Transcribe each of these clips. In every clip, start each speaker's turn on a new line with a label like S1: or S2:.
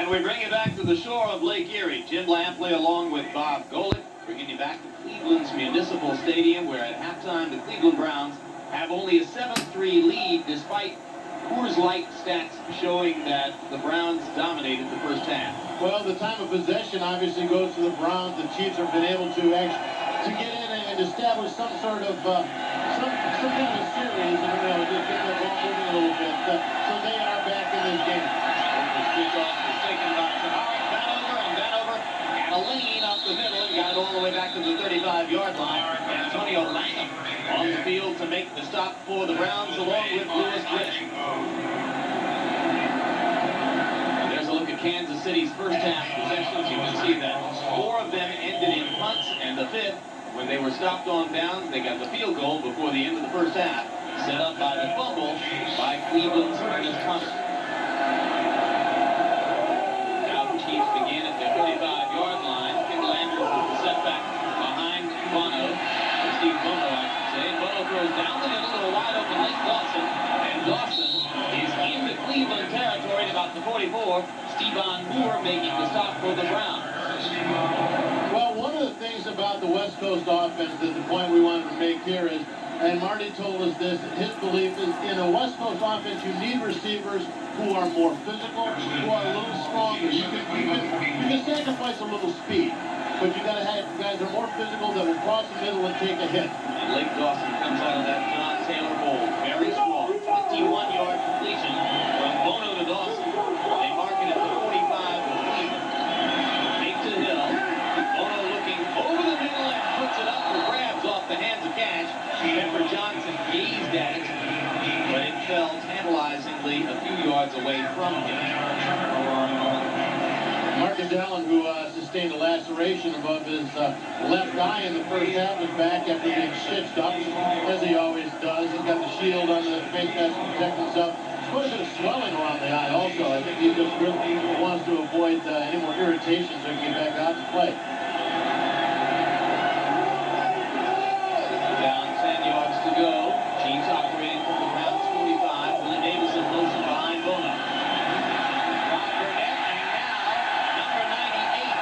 S1: And we bring you back to the shore of Lake Erie. Jim Lampley along with Bob Golick, bringing you back to Cleveland's Municipal Stadium, where at halftime the Cleveland Browns have only a 7-3 lead, despite Coors Light stats showing that the Browns dominated the first half.
S2: Well, the time of possession obviously goes to the Browns. The Chiefs have been able to get in and establish some sort of some kind of a series, and just get the ball moving a little bit. So they are back in this game.
S1: The kickoff is taken by Vanover, and a lane up the middle, and got it all the way back to the 35-yard line. Antonio Langham on the field to make the stop for the Browns, along with Lewis Rich. There's a look at Kansas City's first half possessions. You can see that 4 of them ended in punts, and the 5th, when they were stopped on downs, they got the field goal before the end of the first half, set up by the fumble by Cleveland's Ernest Hunter. Now the Chiefs begin at the 35-yard line. Kim Landers with the setback behind Bono. Steve Bono, I should say. Bono throws down the middle to a wide open Lake Dawson, and Dawson is into Cleveland territory at about the 44. Stevan Moore making the stop for the Browns.
S2: Well, one of the things about the West Coast offense, that the point we wanted to make here is, and Marty told us this, his belief is in a West Coast offense, you need receivers who are more physical, who are a little stronger. You can sacrifice a little speed, but you got to have guys that are more physical that will cross the middle and take a hit.
S1: And Lake Dawson comes out of that John Taylor Bowl very strong. 21-yard completion from Bono to Dawson. They mark it at the 45 of Cleveland. Take to Hill. Bono looking over the middle and puts it up for grabs off the hands of Cash. Pepper Johnson gazed at it, but it fell tantalizingly a few yards away from him.
S2: Marcus Allen, who sustained a laceration above his left eye in the first half, is back after being stitched up, as he always does. He's got the shield on the face mask to protect himself. There's quite a bit of swelling around the eye also. I think he just really wants to avoid any more irritation so he can get back out to play.
S1: Down 10 yards to go. Chiefs operating from the Browns 45. Willie Davis in motion behind Bono. Bob Burnett, and now number 98,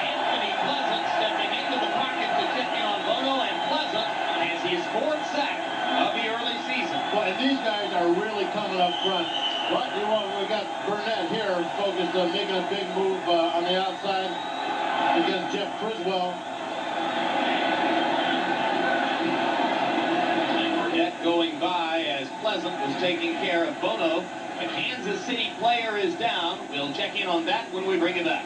S1: Anthony Pleasant, stepping into the pocket to check in on Bono, and Pleasant has his 4th sack of the early season.
S2: Well, and these guys are really coming up front. But we got Burnett here focused on making a big move on the outside against Jeff Criswell.
S1: Burnett going by as Pleasant was taking care of Bono. A Kansas City player is down. We'll check in on that when we bring it back.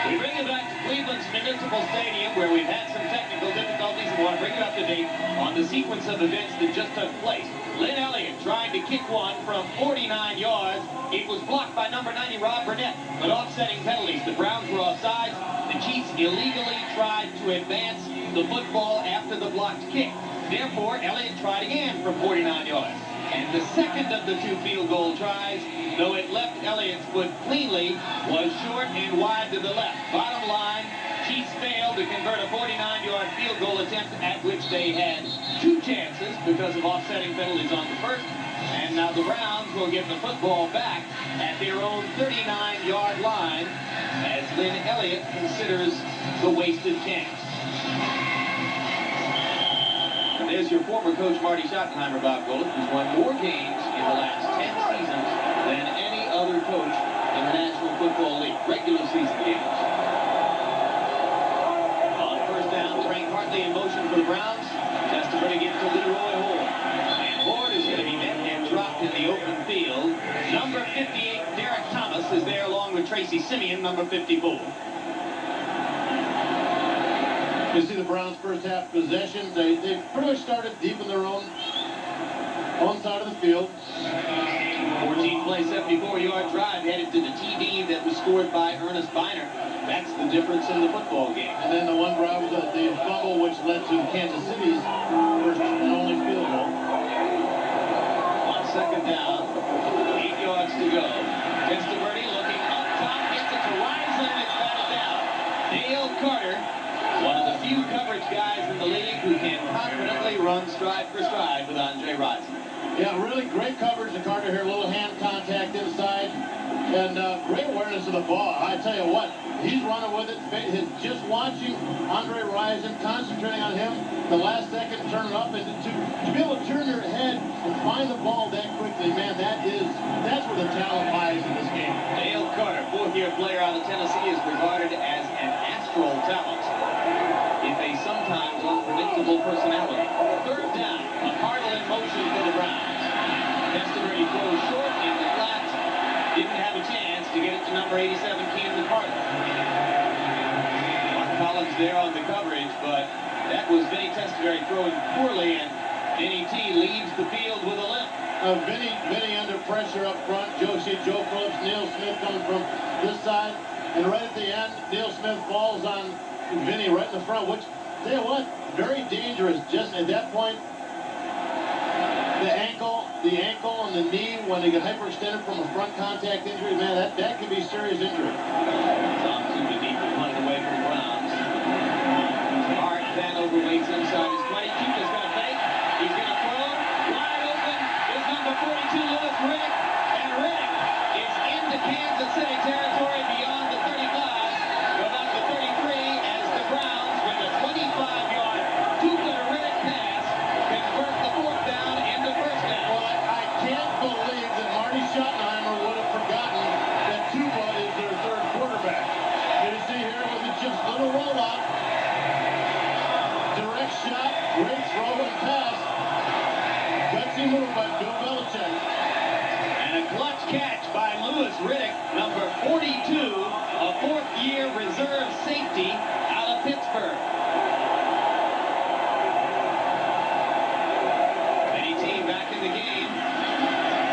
S1: We bring you back to Cleveland's Municipal Stadium, where we've had some technical difficulties, and want to bring you up to date on the sequence of events that just took place. Lynn Elliott trying to kick one from 49 yards. It was blocked by number 90, Rob Burnett, but offsetting penalties. The Browns were offsides. The Chiefs illegally tried to advance the football after the blocked kick. Therefore, Elliott tried again from 49 yards. And the second of the 2 field goal tries, though it left Elliott's foot cleanly, was short and wide to the left. Bottom line, Chiefs failed to convert a 49-yard field goal attempt, at which they had 2 chances because of offsetting penalties on the first. And now the Browns will get the football back at their own 39-yard line as Lynn Elliott considers the wasted chance. And there's your former coach, Marty Schottenheimer, Bob Golick, who's won more games in the last 10 seasons than any other coach in the National Football League. Regular season games. On first down, Frank Hartley in motion for the Browns. Testaverde gives to Leroy Hoard. And Hoard is going to be met and dropped in the open field. Number 58, Derek Thomas, is there along with Tracy Simeon, number 54.
S2: You see the Browns' first half possession. They pretty much started deep in their own side of the field.
S1: 14-play, 74-yard drive headed to the TD that was scored by Ernest Biner. That's the difference in the football game.
S2: And then the one drive was the fumble, which led to Kansas City's first and only field goal.
S1: On second down, 8 yards to go. Testaverde looking up top, gets it to Rising, and it's batted down. Dale Carter stride for stride with Andre Rison.
S2: Yeah, really great coverage of Carter here. A little hand contact inside. And great awareness of the ball. I tell you what, he's running with it. Just watching Andre Rison, concentrating on him, the last second, turn it up, and to be able to turn your head and find the ball that quickly, man, that's where the talent lies in this game.
S1: Dale Carter, fourth-year player out of Tennessee, is regarded as an astral talent with a sometimes unpredictable personality. Third down, a Cardinal in motion for the Browns. Testaverde throws short in the flat. Didn't have a chance to get it to number 87, Keenan McCarthy. Mark Collins there on the coverage, but that was Vinny Testaverde throwing poorly, and Vinny T leaves the field with a limp.
S2: Vinny under pressure up front. Joe Phillips, Neil Smith coming from this side. And right at the end, Neil Smith falls on Vinny right in the front, which, tell you what, very dangerous. Just at that point, the ankle and the knee, when they get hyperextended from a front contact injury, man, that could be serious injury.
S1: Tom Tuba deep and running away from the Browns. Art Vanover waits inside his 20. Tuba's going to fake. He's going to throw. Wide open is number 42, Louis Riddick. And Riddick is into Kansas City territory beyond the 35. About the 33 as the Browns, with a 25-yard Tuba-Riddick pass, convert the fourth down into first down.
S2: Well, I can't believe that Marty Schottenheimer would have forgotten that Tuba is their third quarterback. You see here with just a little roll-up. Direct shot, great throw and pass. Gutsy move by Bill Belichick.
S1: And a clutch catch by Louis Riddick, number 42, a fourth-year reserve safety out of Pittsburgh. Any team back in the game.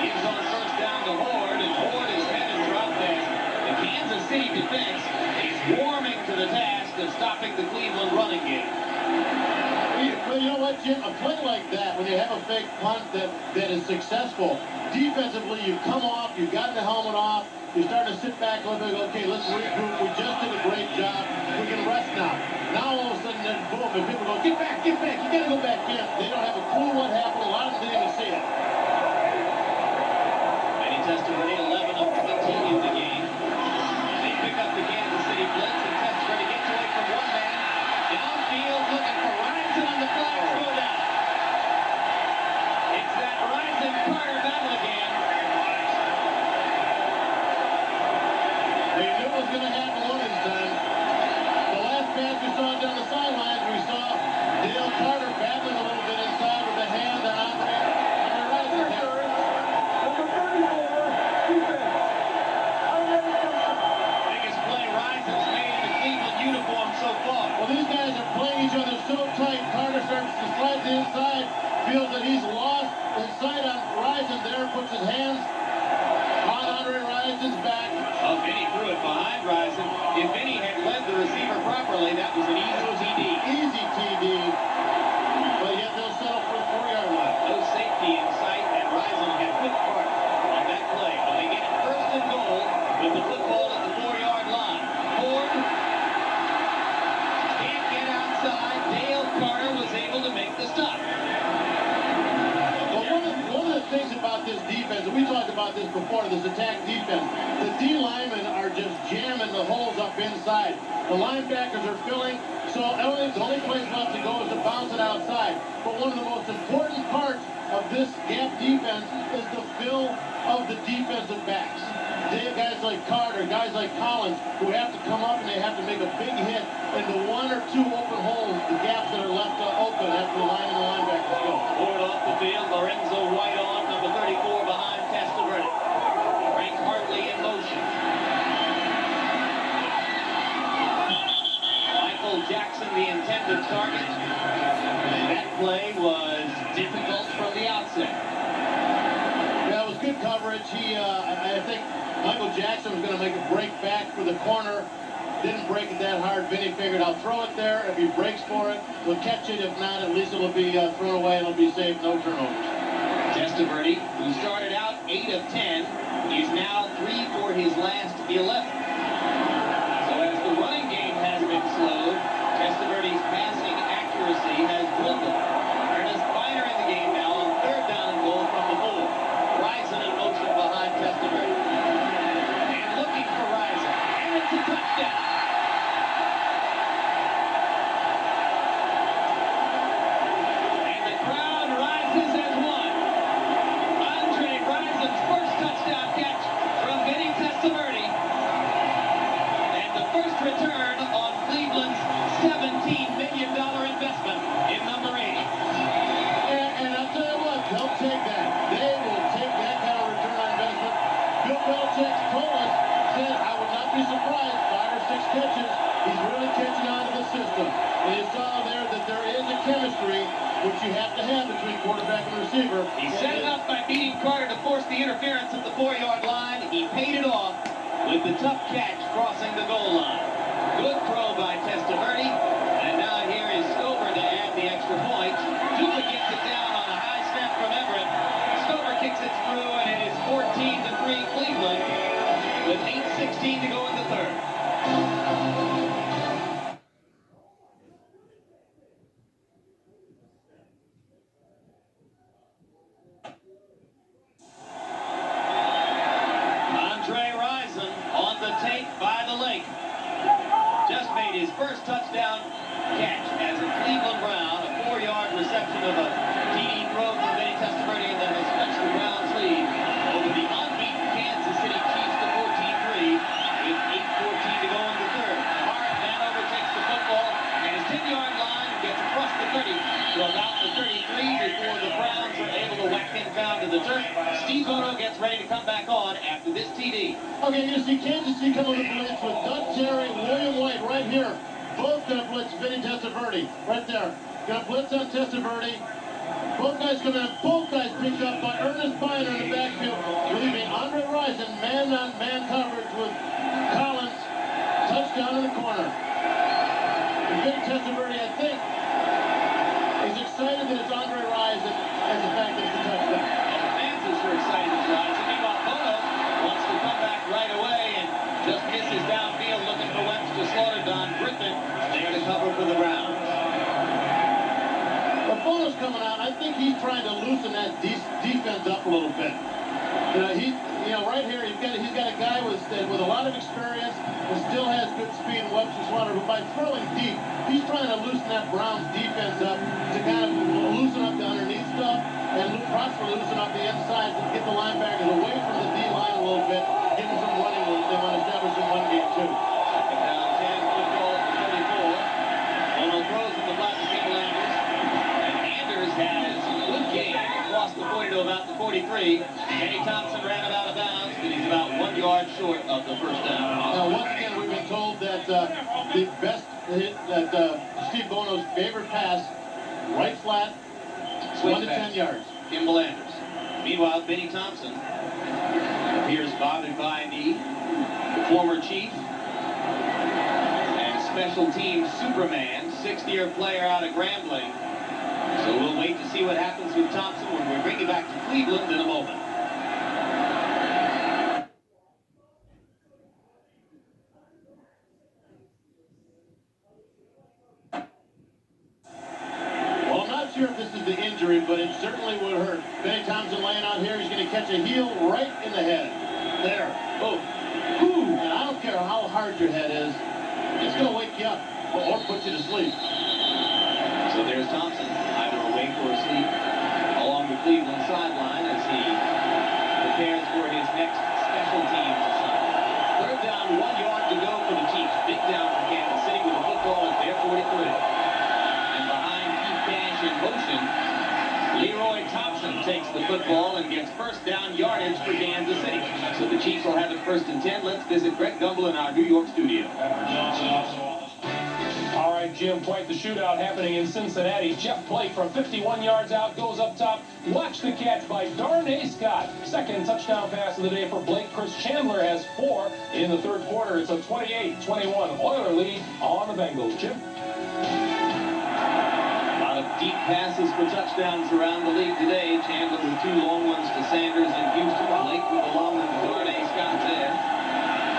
S1: Gives on first down to Horde, and Horde is headed drop there. The Kansas City defense is warming to the task of stopping the Cleveland running game.
S2: Well, you know what, Jim? A play like that, when you have a fake punt that is successful, defensively, you come off, you've got the helmet off, you're starting to sit back a little bit, okay, let's regroup, we just did a great job, we can rest now. Now all of a sudden, then boom, and people go, get back, you gotta go back in. They don't have a clue what happened, a lot of them didn't even see it.
S1: Vinny Testaverde, 11 of 20 in the game. They pick up the Kansas City blitz, and Testaverde gets away from one man. Downfield looking for Rison on the flag, throw down. It's that Rison-Carter battle again.
S2: They knew it was going to happen one of these times. The last pass we saw down the sidelines, we saw Dale Carter battling a little bit inside with the hand on Andre Rison.
S1: Biggest play Rison's made in the Cleveland uniform so far.
S2: Well, these guys are playing each other so tight. Carter starts to slide to the inside, feels that he's lost his sight on Rison there, puts his hands on Andre Rison's back.
S1: Oh, Vinny threw it behind Rison. If Vinny had led the receiver properly, that was an easy TD.
S2: Easy TD, but yet they'll settle for the 4-yard line.
S1: No safety in sight, and Rison had put Carter on that play. But they get it first and goal with the football at the 4-yard line. Ford can't get outside. Dale Carter was able to make the stop.
S2: Well, one of the things about this defense, and we talked about this before, this attack defense, the D linemen are just jamming the holes up inside. The linebackers are filling, so the only place left to go is to bounce it outside. But one of the most important parts of this gap defense is the fill of the defensive backs. They have guys like Carter, guys like Collins, who have to come up and they have to make a big hit into one or two open holes, the gaps that are left open after the line and the linebackers go.
S1: Ford off the field. Lorenzo White on, number 34 behind Testaverde. Frank Hartley in motion. Michael Jackson, the intended target. That play was difficult from the outset.
S2: Yeah, it was good coverage. I think Michael Jackson was going to make a break back for the corner. Didn't break it that hard. Vinny figured, I'll throw it there. If he breaks for it, we'll catch it. If not, at least it'll be thrown away. It'll be safe. No turnovers.
S1: Testaverde, who started out 8 of 10, is now 3 for his last 11. So as the running game has been slowed, Testaverde's passing accuracy has dwindled. Ernest Biner
S2: chemistry, which you have to have between quarterback and receiver.
S1: He set it up by beating Carter to force the interference at the 4-yard line. He paid it off with the tough catch crossing the goal line. Good throw by Testaverde. And now here is Stover to add the extra point. Duba gets it down on a high snap from Everett. Stover kicks it through, and it is 14-3 Cleveland with 8:16 to go in the third. By the lake. Just made his first touchdown catch as a Cleveland Brown, a 4-yard reception of a TD throw from Vinny Testaverde, and that has stretched the Browns lead over the unbeaten Kansas City Chiefs to 14-3 with 8:14 to go in the third. Hart Hanover takes the football and his 10-yard line and gets across the 30 to about the 33 before the Browns are able to whack him down to the turf. Steve Bono gets ready to come back on after this TD.
S2: Okay, you see Kansas City coming to blitz with Doug Terry, William White right here. Both going to blitz Vinny Testaverde right there. Going to blitz on Testaverde. Both guys coming in. Both guys picked up by Ernest Byner in the backfield, leaving Andre Rison man-on-man coverage with Collins. Touchdown in the corner. And Vinny Testaverde, I think, is excited that it's Andre Rison and the fact that it's a touchdown.
S1: Fans are sure excited it's Rison. Meanwhile, Bono wants to come back right away and just misses downfield looking for Wentz to slaughter Don Griffin there to cover for the Browns.
S2: But Bono's coming out. I think he's trying to loosen that defense up a little bit. Right here he's got a guy with a lot of experience and still has good speed, Webster Slaughter. But by throwing deep, he's trying to loosen that Browns defense up to kind of loosen up the underneath stuff and possibly loosen up the inside to get the linebackers away from the D-line a little bit, give them some running room. They want to establish in one game too.
S1: Second down, 10, football at the 34. Bono throws in the flat to Kendall Anders. And Anders has a good game across the 40 to about the 43. Kenny Thompson ran it out of bounds, but he's about 1 yard short of the first down.
S2: Now, once again, we've been told that the best hit, Steve Bono's favorite pass, right flat,
S1: Swing
S2: 1 to 10 yards.
S1: Kimball Anders. Meanwhile, Benny Thompson appears bothered by a knee. The former Chief and special teams Superman, 6th-year player out of Grambling. So we'll wait to see what happens with Thompson when we bring you back to Cleveland in a moment.
S2: Well, I'm not sure if this is the injury, but it certainly would hurt. Benny Thompson laying out here. He's going to catch a heel right in the head. There. Boom. Ooh. And I don't care how hard your head is. It's going to wake you up or put you to sleep.
S1: So there's Thompson, either awake or asleep, along the Cleveland sideline as he prepares for his next special teams assignment. Third down, 1 yard to go for the Chiefs. Big down for Kansas City with the football at their 43. And behind Keith Cash in motion, Leroy Thompson takes the football and gets first down yardage for Kansas City. So the Chiefs will have it 1st and 10. Let's visit Greg Gumbel in our New York studio.
S3: All right, Jim, quite the shootout happening in Cincinnati. Jeff Blake from 51 yards out goes up top. Watch the catch by Darnay Scott. Second touchdown pass of the day for Blake. Chris Chandler has 4 in the third quarter. It's a 28-21 Oiler lead on the Bengals. Jim?
S1: A lot of deep passes for touchdowns around the league today. Chandler with 2 long ones to Sanders and Houston. Blake with a long one to Darnay Scott there.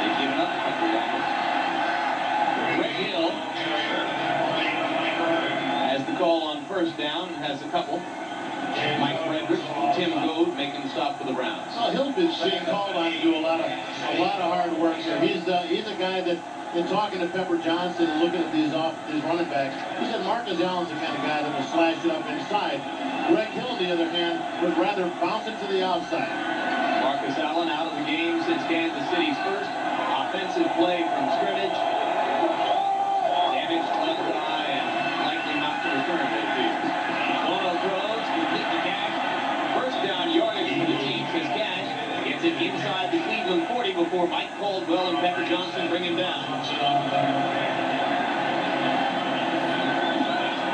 S1: They've given up a couple long ones. Greg Hill has the call on first down, has a couple. Mike Frederick, Tim Goad making the stop for the Browns.
S2: Well, Hill's been being called on to do a lot of hard work here. He's a guy that, in talking to Pepper Johnson and looking at these running backs, he said Marcus Allen's the kind of guy that will slash it up inside. Greg Hill, on the other hand, would rather bounce it to the outside.
S1: Marcus Allen out of the game since Kansas City's first offensive play from scrimmage. Damaged left eye and likely not to return, it appears. Bono throws, complete the catch. First down yardage for the Chiefs as Cash gets it inside the Cleveland 40 before Mike Caldwell and Pepper Johnson bring him down.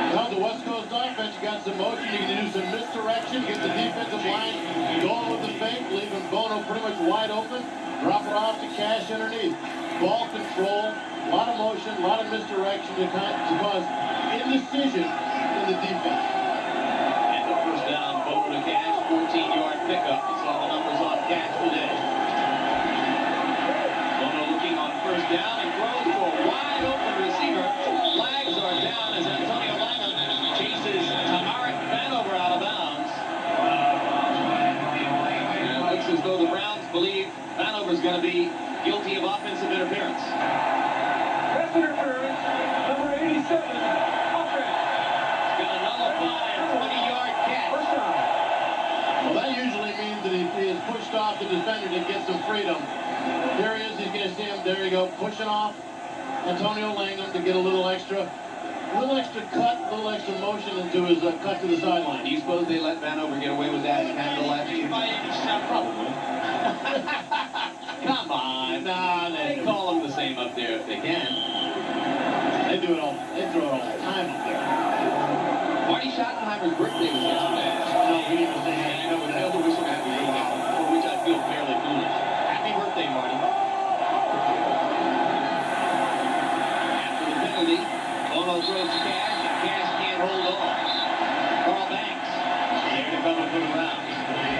S2: Well, the West Coast offense some motion. You can do some misdirection, get the defensive line going with the fake, leaving Bono pretty much wide open. Drop it off to Cash underneath. Ball control, a lot of motion, a lot of misdirection to cause indecision in the defense.
S1: And the first down, Bono to Cash, 14-yard pickup. You saw the numbers on Cash today. Bono looking on first down and throws to a wide open receiver. Flags are down as Antonio Langham chases Tamarick Vanover out of bounds. And it looks as though the Browns believe Vanover's going to be guilty of offensive interference.
S3: Pass interference, number 87, offense.
S1: It's going to nullify a 20-yard catch.
S3: First down.
S2: Well, that usually means that he is pushed off the defender to get some freedom. There he is. He's going to see him. There you go. Pushing off Antonio Langham to get a little extra cut, a little extra motion into his cut to the sideline.
S1: Do you suppose they let Vanover get away with that in Canada last year? Probably. Come on. Nah, they call them the same up there if they can.
S2: They do it all. They throw it all the time up there.
S1: Marty Schottenheimer's birthday was yesterday.
S2: No, we didn't say that.
S1: I know, we failed to wish him happy birthday, for which I feel fairly foolish. Happy birthday, Marty. After the penalty, Bono throws to Cash, and Cash can't hold on. Carl Banks, there to cover for the Browns.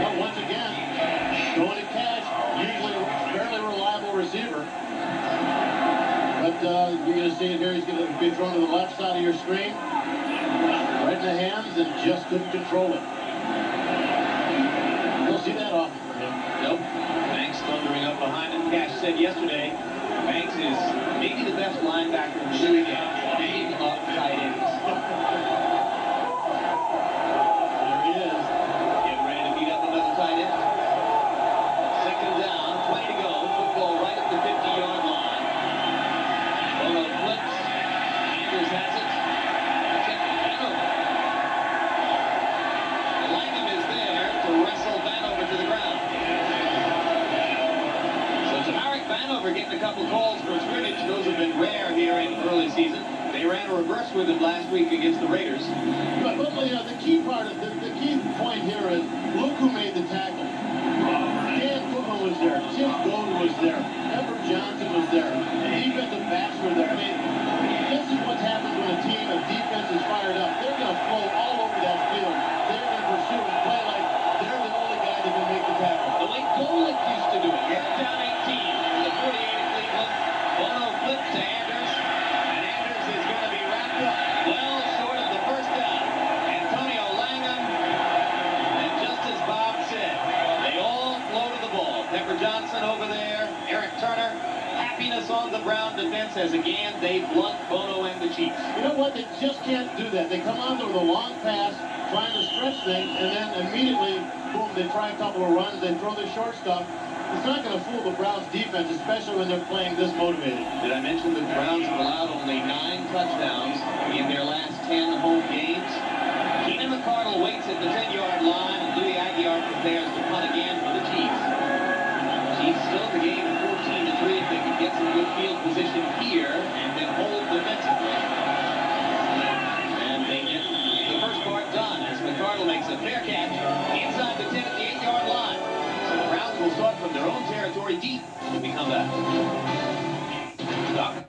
S2: Well, once again, going to Cash, usually a fairly reliable receiver. But you're going to see it here. He's going to be thrown to the left side of your screen. Right in the hands and just couldn't control it. You'll see that often from him.
S1: Nope. Banks thundering up behind him. Cash said yesterday, Banks is maybe the best linebacker in the league at being up tight ends.
S2: There he is.
S1: Getting ready to beat up another tight end. Second down, 20 to go. Football right at the 50-yard line. Bono flips. Andrews has it. Check Vanover. Langham is there to wrestle Vanover to the ground. So Tamarick Vanover getting a couple calls for scrimmage. Those have been rare here in early season. They ran a reverse with him last week against the Raiders.
S2: But the key part of the key point here is look who made the tackle. Dan Cookman was there. Tim Golden was there. Edward Johnson was there. The defensive backs were there. I mean, this is what happens when a team of defense is fired up. They're going to flow all over that field. They're going to pursue and play like they're the only guy that can make the tackle.
S1: The way Golick used to do it. Down 18 from the 48 of Cleveland. Bono flips to Anders. And Anders is going to be wrapped up well short of the first down. Antonio Langham. And just as Bob said, they all flow to the ball. Pepper Johnson over there. Eric Turner. Happiness on the Brown defense as again they blunt Bono and the Chiefs.
S2: You know what? They just can't do that. They come out there with a long pass, trying to stretch things, and then immediately, boom, they try a couple of runs, they throw the short stuff. It's not going to fool the Browns defense, especially when they're playing this motivated.
S1: Did I mention the Browns have allowed only 9 touchdowns in their last 10 home games? Keenan McCardle waits at the 10-yard line, and Louis Aguiar prepares to punt again for the Chiefs. Chiefs still in the game at 14-3 if they can get some good field position here and then hold defensively. And they get the first part done as McCardle makes a fair catch inside the 10 at the 8-yard line. So the Browns will start from their own territory deep when we come back. Doc?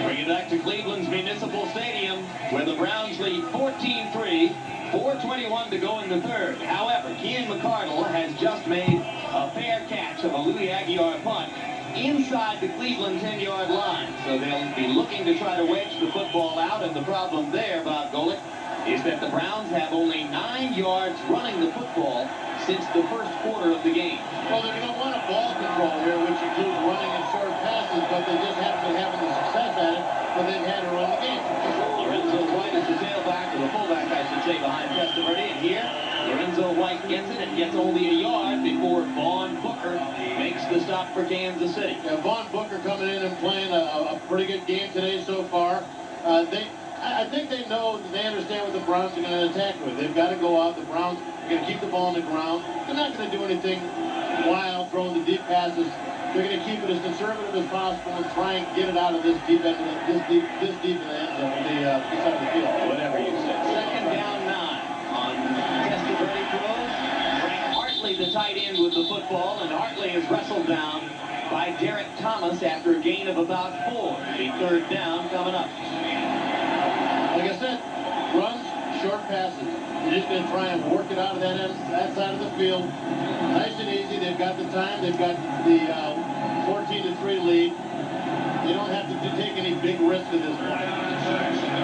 S1: Bring it back to Cleveland's Municipal Stadium, where the Browns lead 14-3, 4:21 to go in the third. However, Keenan McCardle has just made a fair catch of a Louis Aguiar punt inside the Cleveland 10-yard line. So they'll be looking to try to wedge the football out, and the problem there, Bob Golick, is that the Browns have only 9 yards running the football since the first quarter of the game.
S2: Well, they're going to want a ball control here, which includes running and short passes, but they just haven't been having the success at it, but they've had to run the game.
S1: Lorenzo White is the tailback, or the fullback, I should say, behind Testaverde. And here, Lorenzo White gets it and gets only a yard before Vaughn Booker makes the stop for Kansas City.
S2: Yeah, Vaughn Booker coming in and playing a pretty good game today so far. I think they know, they understand what the Browns are going to attack with. They've got to go out. The Browns are going to keep the ball on the ground. They're not going to do anything wild, throwing the deep passes They're going to keep it as conservative as possible and try and get it out of this deep end, this deep in the end zone, this side of the field.
S1: Whatever you said. Second down 9 on Testaverde throws. Frank Hartley, the tight end, with the football, and Hartley is wrestled down by Derek Thomas after a gain of about 4. The third down coming up.
S2: Like I said, runs, short passes. They're just going to try and work it out of that side of the field. Nice and easy. They've got the time. They've got the 14-3 lead. They don't have to take any big risk at this point.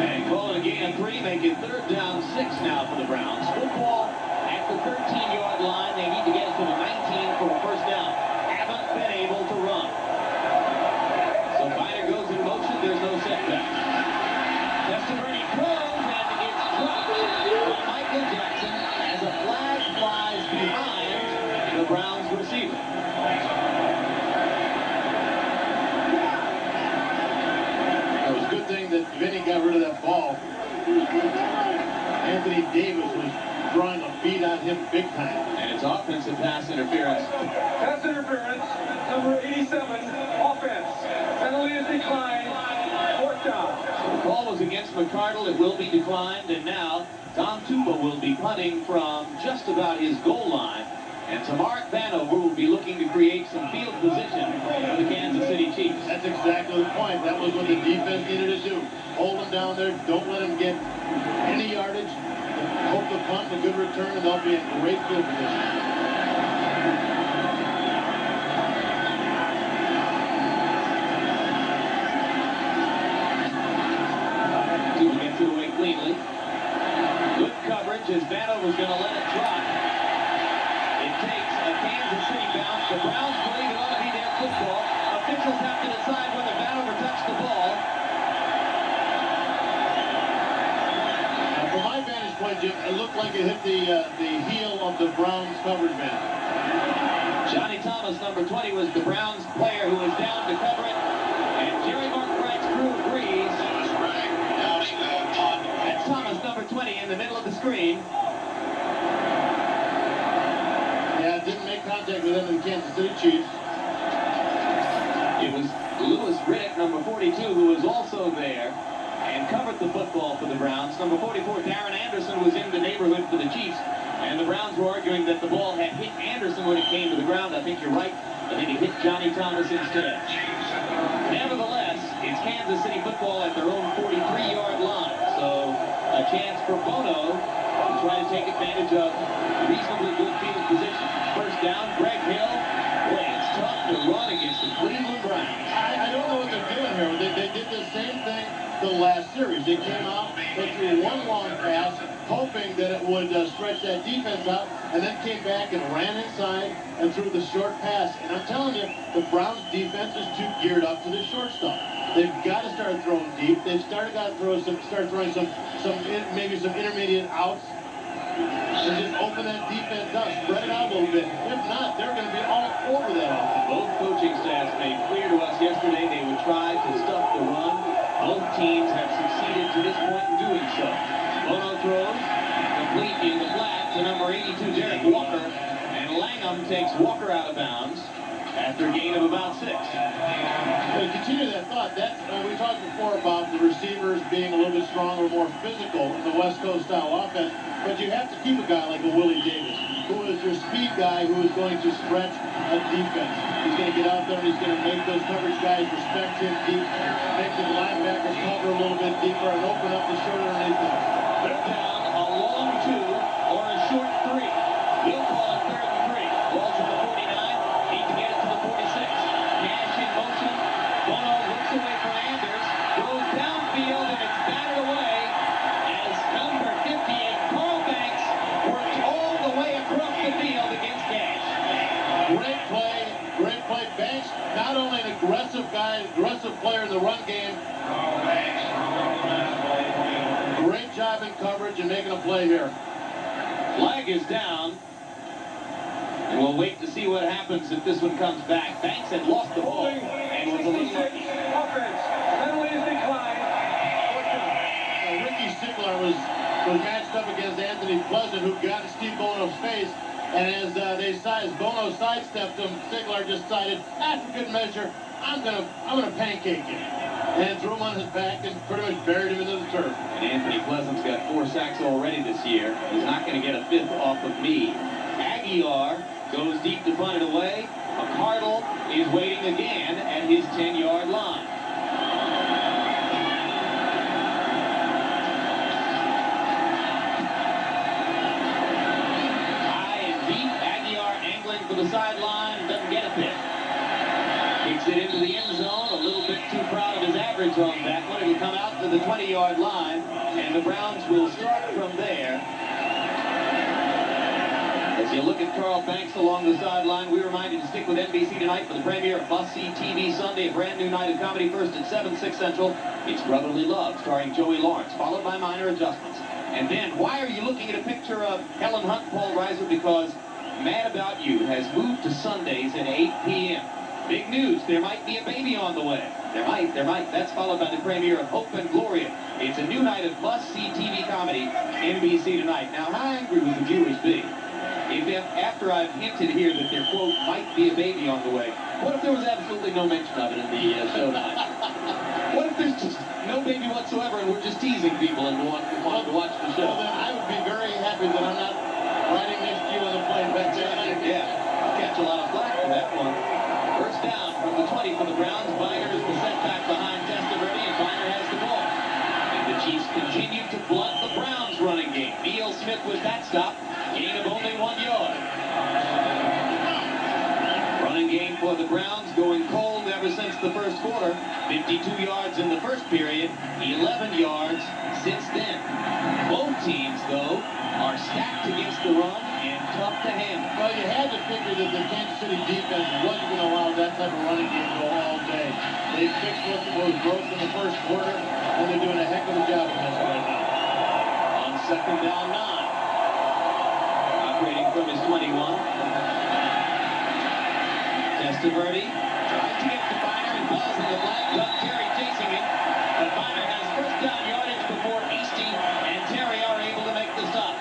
S1: And calling a gain of 3, making third down 6 now for the Browns. Football at the 13-yard line. They need to get it to the 19 for a first down. Haven't been able to run. So Biner goes in motion. There's no setback. Testaverde throws and it's dropped by Michael Jackson as a flag flies behind the Browns receiver.
S2: It was a good thing that Vinny got rid of that ball. Anthony Davis was drawing a beat on him big time.
S1: And it's offensive pass interference.
S4: Pass interference, number 87, offense. Penalty is declined, fourth down.
S1: The call was against McCardle. It will be declined, and now Tom Tupa will be punting from just about his goal line. And Tamarick Vanover will be looking to create some field position for the Kansas City Chiefs.
S2: That's exactly the point. That was what the defense needed to do. Hold them down there. Don't let them get any yardage. Hope the punt and a good return, and they'll be in great field position.
S1: Tupa gets it away cleanly. Good coverage as Vanover's going to let it drop. It takes a Kansas City bounce. The Browns believe it ought to be their football. Officials have to decide whether Vanover touched the ball.
S2: From my vantage point, Jim, it looked like it hit the heel of the Browns coverage man.
S1: Johnny Thomas, number 20, was the Browns player who was down to cover it. And Jerry Mark-Frank's crew agrees. That's Thomas, number 20, in the middle of the screen.
S2: Yeah, didn't make contact with them in the Kansas City Chiefs.
S1: It was Louis Riddick, number 42, who was also there and covered the football for the Browns. Number 44, Darren Anderson, was in the neighborhood for the Chiefs. And the Browns were arguing that the ball had hit Anderson when it came to the ground. I think you're right. I think it hit Johnny Thomas instead. Nevertheless, it's Kansas City football at their own 43-yard line. So a chance for Bono to try to take advantage of reasonably good field position. First down, Greg Hill. Boy, it's tough to run against the Cleveland Browns.
S2: I don't know what they're doing here. They did the same thing the last series. They came out, they threw one long pass, hoping that it would stretch that defense out, and then came back and ran inside and threw the short pass. And I'm telling you, the Browns defense is too geared up to the short stuff. They've got to start throwing deep. They've start throwing some maybe some intermediate outs. And just open that defense up, spread it out a little bit. If not, they're going to be all over that offense.
S1: Both coaching staffs made clear to us yesterday they would try to stuff the run. Both teams have succeeded to this point in doing so. Bono throws, complete in the flat to number 82, Derek Walker. And Langham takes Walker out of bounds after a gain of about 6.
S2: To continue that thought, we talked before about the receivers being a little bit stronger, more physical in the West Coast style offense. But you have to keep a guy like a Willie Davis, who is your speed guy who is going to stretch a defense. He's going to get out there and he's going to make those coverage guys respect him deep, make the linebackers cover a little bit deeper and open up the shoulder underneath them.
S1: Third down, a long 2 or a short 3. We'll call it 3rd and 3. Ball to the 49. Need to get it to the 46. Cash in motion. Bono looks away from Anders. Goes downfield and it's batted away as number 58, Carl Banks, works all the way across the field against Cash.
S2: Great play. Banks, not only an aggressive guy, aggressive player in the run game. Great job in coverage and making a play here.
S1: Flag is down. And we'll wait to see what happens if this one comes back. Banks had lost the ball and was a little lucky.
S4: Offense, penalty is declined, fourth down.
S2: Ricky Stickler was matched up against Anthony Pleasant, who got in Steve Bono's face. And as Bono sidestepped him, Sigler just decided, for good measure, I'm gonna pancake him. And threw him on his back and pretty much buried him into the turf.
S1: And Anthony Pleasant's got 4 sacks already this year. He's not going to get a 5th off of me. Aguilar goes deep to punt it away. McCardle is waiting again at his 10-yard line. High and deep. Aguilar angling for the sideline. Doesn't get a pick. Kicks it into the end zone. A little bit too proud of his average on that one. It'll come out to the 20-yard line. And the Browns will start from there. As you look at Carl Banks along the sideline, we remind you to stick with NBC tonight for the premiere of Must See TV Sunday, a brand new night of comedy, first at 7, 6 Central. It's Brotherly Love, starring Joey Lawrence, followed by Minor Adjustments. And then, why are you looking at a picture of Helen Hunt, Paul Reiser? Because Mad About You has moved to Sundays at 8 p.m. Big news, there might be a baby on the way. There might. That's followed by the premiere of Hope and Gloria. It's a new night of must-see TV comedy, NBC tonight. Now, how angry would the viewers be if after I've hinted here that there, quote, might be a baby on the way, what if there was absolutely no mention of it in the show tonight? What if there's just no baby whatsoever and we're just teasing people and wanting to watch the show?
S2: Well, then I would be very happy that I'm not riding next to you on the plane back there.
S1: Yeah, I'll catch a lot of flack for that one. First down from the 20 for the Browns. Biner is the setback behind Testaverde, and Biner has the ball. And the Chiefs continue to blunt the Browns' running game. Neil Smith was that stop. Gain of only 1 yard. Running game for the Browns going cold ever since the first quarter. 52 yards in the first period, 11 yards since then. Both teams, though, are stacked against the run and tough to handle.
S2: Well, you had to figure that the Kansas City defense wasn't going to allow that type of running game to go all day. They fixed what was broke in the first quarter, and they're doing a heck of a job of this right now.
S1: On second down 9. Operating from his 21. Testaverde tries to get to Biner and falls in the flat. Doug Terry chasing him. But Biner has first down yardage before Hasty and Terry are able to make the stop.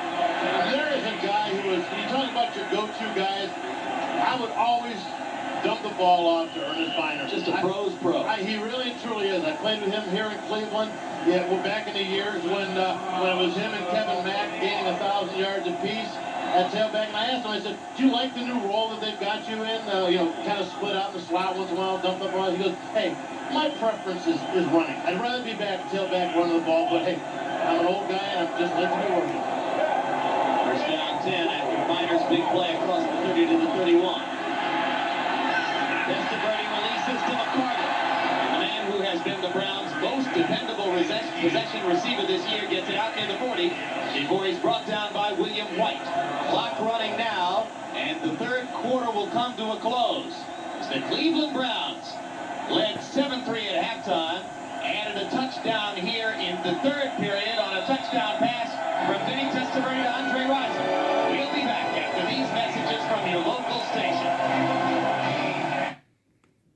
S2: There is a guy who is, when you talk about your go-to guys, I would always dump the ball off to Ernest Biner.
S1: Just a pro's pro.
S2: He really and truly is. I played with him here in Cleveland. Yeah, well, back in the years when it was him and Kevin Mack gaining 1,000 yards apiece at tailback. And I asked him, I said, do you like the new role that they've got you in? Kind of split out in the slot once in a while, dump the ball. He goes, hey, my preference is running. I'd rather be back tailback running the ball, but hey, I'm an old guy and I'm just letting me work it.
S1: First down 10 after Biner's big play across the 30 to the 31. Testaverde releases to McCardle. The man who has been the Browns' most dependable possession receiver this year gets it out near the 40 before he's brought down by William White. Clock running now, and the third quarter will come to a close. As the Cleveland Browns led 7-3 at halftime, added a touchdown here in the third period on a touchdown pass from Vinny Testaverde to Andre Reiser.